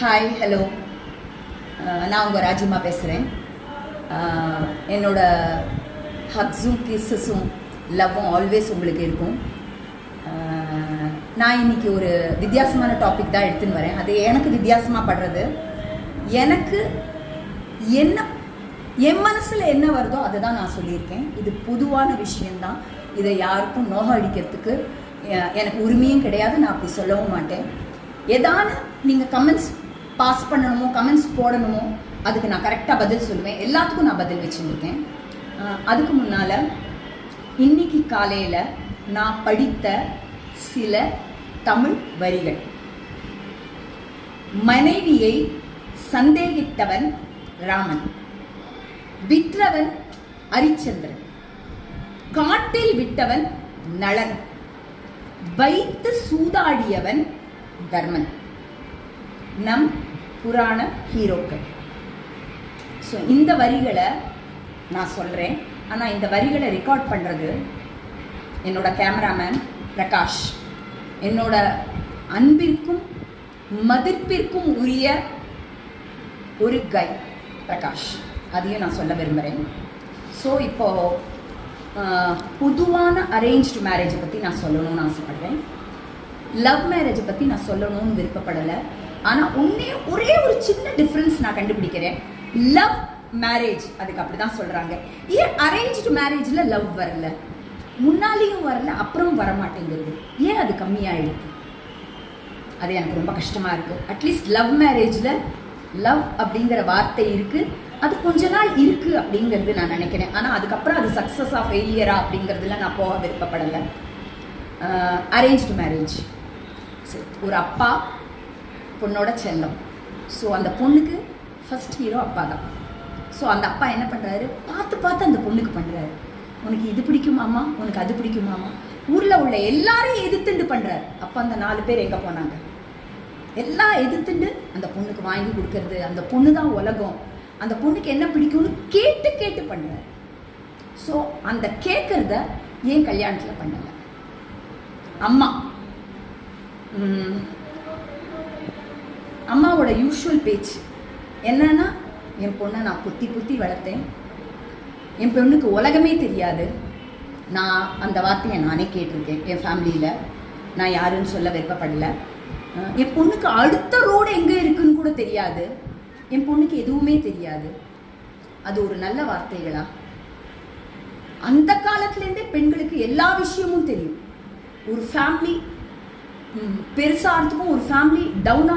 Hi hello, நான் உங்கள் ராஜிமா பேசுகிறேன். என்னோட ஹக்ஸும் கிஸ்ஸஸும் லவ்வும் ஆல்வேஸ் உங்களுக்கு இருக்கும். நான் இன்றைக்கி ஒரு வித்தியாசமான டாபிக் தான் எடுத்துன்னு வரேன். அது எனக்கு வித்தியாசமாக படுறது, எனக்கு என்ன என் மனசில் என்ன வருதோ அதை தான் நான் சொல்லியிருக்கேன். இது பொதுவான விஷயந்தான். இதை யாருக்கும் நோக அடிக்கிறதுக்கு எனக்கு உரிமையும் கிடையாது. நான் அப்படி சொல்லவும் மாட்டேன். ஏதான நீங்கள் கமெண்ட்ஸ் பாஸ் பண்ணணுமோ, கமெண்ட்ஸ் போடணுமோ, அதுக்கு நான் கரெக்டாக பதில் சொல்லுவேன். எல்லாத்துக்கும் நான் பதில் வச்சுருக்கேன். அதுக்கு முன்னால் இன்னைக்கு காலையில் நான் படித்த சில தமிழ் வரிகள். மனைவியை சந்தேகித்தவன் ராமன், விற்றவன் அரிச்சந்திரன், காட்டில் விட்டவன் நளன், வைத்து சூதாடியவன் தர்மன். நம் புராண ஹீரோக்கள். ஸோ இந்த வரிகளை நான் சொல்கிறேன். ஆனால் இந்த வரிகளை ரெக்கார்ட் பண்ணுறது என்னோட கேமராமேன் பிரகாஷ், என்னோட அன்பிற்கும் மதிப்பிற்கும் உரிய ஒரு கை பிரகாஷ். அதையும் நான் சொல்ல விரும்புகிறேன். ஸோ இப்போது பொதுவான அரேஞ்ச்டு மேரேஜை பற்றி நான் சொல்லணும்னு ஆசைப்படுறேன். லவ் மேரேஜை பற்றி நான் சொல்லணும்னு விருப்பப்படலை. ஆனால் ஒரே ஒரு சின்ன டிஃப்ரென்ஸ் நான் கண்டுபிடிக்கிறேன். லவ் மேரேஜ் அதுக்கு அப்படி தான் சொல்கிறாங்க. ஏன் அரேஞ்ச்டு மேரேஜில் லவ் வரல, முன்னாலேயும் வரல, அப்புறம் வரமாட்டேங்கிறது? ஏன் அது கம்மியாகிடுது? அது எனக்கு ரொம்ப கஷ்டமாக இருக்குது. அட்லீஸ்ட் லவ் மேரேஜில் லவ் அப்படிங்கிற வார்த்தை இருக்குது, அது கொஞ்ச நாள் இருக்குது அப்படிங்கிறது நான் நினைக்கிறேன். ஆனால் அதுக்கப்புறம் அது சக்ஸஸாக ஃபெயிலியரா அப்படிங்கிறதுல நான் போக விருப்பப்படலை. அரேஞ்ச்டு மேரேஜ், சரி, ஒரு அப்பா பொண்ணோட செல்லம். ஸோ அந்த பொண்ணுக்கு ஃபஸ்ட் ஹீரோ அப்பா தான். ஸோ அந்த அப்பா என்ன பண்ணுறாரு, பார்த்து அந்த பொண்ணுக்கு பண்ணுறாரு. உனக்கு இது பிடிக்குமாமா, உனக்கு அது பிடிக்குமாமா, ஊரில் உள்ள எல்லாரையும் எதிர்த்துண்டு பண்ணுறாரு. அப்போ அந்த 4 பேர் எங்கே போனாங்க? எல்லாம் எதிர்த்துண்டு அந்த பொண்ணுக்கு வாங்கி கொடுக்கறது. அந்த பொண்ணு தான் உலகம், அந்த பொண்ணுக்கு என்ன பிடிக்கும்னு கேட்டு பண்ணுறாரு. ஸோ அந்த கேட்குறத ஏன் கல்யாணத்தில் பண்ணலை? அம்மாவோட யூஷுவல் பேச்சு என்னன்னா, என் பொண்ணை நான் புத்தி வளர்த்தேன், என் பொண்ணுக்கு உலகமே தெரியாது. நான் அந்த வார்த்தையை நானே கேட்டிருக்கேன் என் ஃபேமிலியில். நான் யாருன்னு சொல்ல விருப்பப்படலை. என் பொண்ணுக்கு அடுத்த ரோடு எங்கே இருக்குன்னு கூட தெரியாது. என் பொண்ணுக்கு எதுவுமே தெரியாது. அது ஒரு நல்ல வார்த்தைகளா? அந்த காலத்துலேருந்தே பெண்களுக்கு எல்லா விஷயமும் தெரியும். ஒரு ஃபேமிலி பெருசாகிறதுக்கும் ஒரு ஃபேமிலி டவுனாக